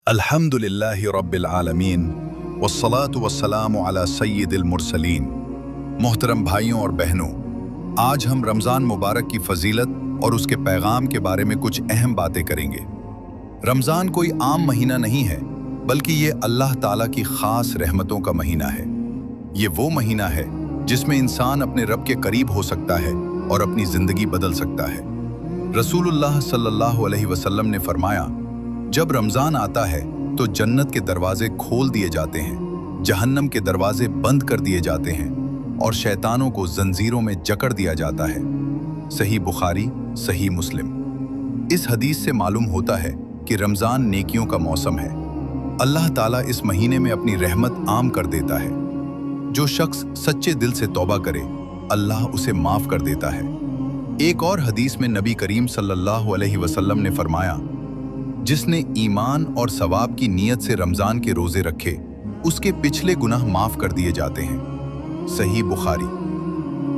अल्हम्दुलिल्लाहि रब्बिल आलमीन वस्सलातु वस्सलामु अला सय्यिदिल मुरसलीन। मोहतरम भाइयों और बहनों, आज हम रमज़ान मुबारक की फजीलत और उसके पैगाम के बारे में कुछ अहम बातें करेंगे। रमज़ान कोई आम महीना नहीं है, बल्कि ये अल्लाह ताला की ख़ास रहमतों का महीना है। ये वो महीना है जिसमें इंसान अपने रब के करीब हो सकता है और अपनी ज़िंदगी बदल सकता है। रसूलुल्लाह सल्लल्लाहु अलैहि वसल्लम ने फरमाया, जब रमज़ान आता है तो जन्नत के दरवाजे खोल दिए जाते हैं, जहन्नम के दरवाजे बंद कर दिए जाते हैं और शैतानों को जंजीरों में जकड़ दिया जाता है। सही बुखारी, सही मुस्लिम। इस हदीस से मालूम होता है कि रमज़ान नेकियों का मौसम है। अल्लाह ताला इस महीने में अपनी रहमत आम कर देता है। जो शख्स सच्चे दिल से तौबा करे, अल्लाह उसे माफ़ कर देता है। एक और हदीस में नबी करीम सल्लल्लाहु अलैहि वसल्लम ने फरमाया, जिसने ईमान और सवाब की नीयत से रमज़ान के रोज़े रखे, उसके पिछले गुनाह माफ़ कर दिए जाते हैं। सही बुखारी।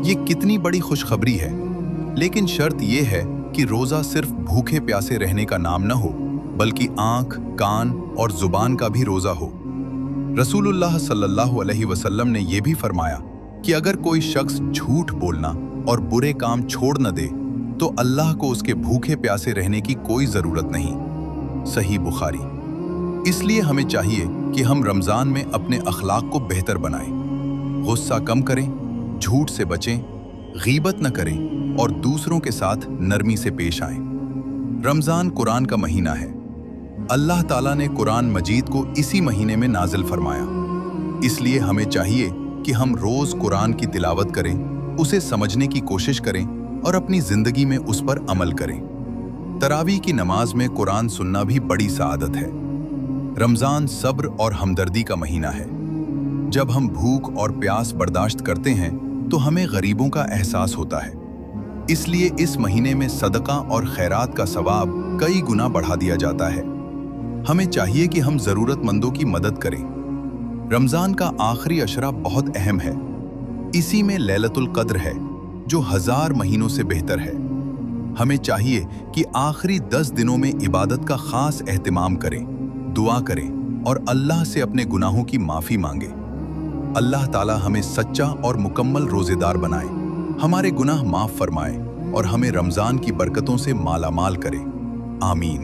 ये कितनी बड़ी खुशखबरी है, लेकिन शर्त यह है कि रोज़ा सिर्फ भूखे प्यासे रहने का नाम न हो, बल्कि आँख, कान और ज़ुबान का भी रोज़ा हो। रसूलुल्लाह सल्लल्लाहु अलैहि वसल्लम ने यह भी फरमाया कि अगर कोई शख्स झूठ बोलना और बुरे काम छोड़ न दे, तो अल्लाह को उसके भूखे प्यासे रहने की कोई ज़रूरत नहीं। सही बुखारी। इसलिए हमें चाहिए कि हम रमज़ान में अपने अखलाक को बेहतर बनाएं, गुस्सा कम करें, झूठ से बचें, गीबत न करें और दूसरों के साथ नरमी से पेश आएं। रमज़ान कुरान का महीना है। अल्लाह ताला ने कुरान मजीद को इसी महीने में नाजिल फरमाया। इसलिए हमें चाहिए कि हम रोज़ कुरान की तिलावत करें, उसे समझने की कोशिश करें और अपनी ज़िंदगी में उस पर अमल करें। तरावी की नमाज में कुरान सुनना भी बड़ी सआदत है। रमज़ान सब्र और हमदर्दी का महीना है। जब हम भूख और प्यास बर्दाश्त करते हैं तो हमें गरीबों का एहसास होता है। इसलिए इस महीने में सदका और खैरात का सवाब कई गुना बढ़ा दिया जाता है। हमें चाहिए कि हम ज़रूरतमंदों की मदद करें। रमज़ान का आखिरी अशरा बहुत अहम है। इसी में लैलतुल क़द्र है, जो 1000 महीनों से बेहतर है। हमें चाहिए कि आखिरी 10 दिनों में इबादत का खास एहतिमाम करें, दुआ करें और अल्लाह से अपने गुनाहों की माफ़ी मांगे। अल्लाह ताला हमें सच्चा और मुकम्मल रोज़ेदार बनाए, हमारे गुनाह माफ़ फरमाए और हमें रमज़ान की बरकतों से मालामाल करे। आमीन।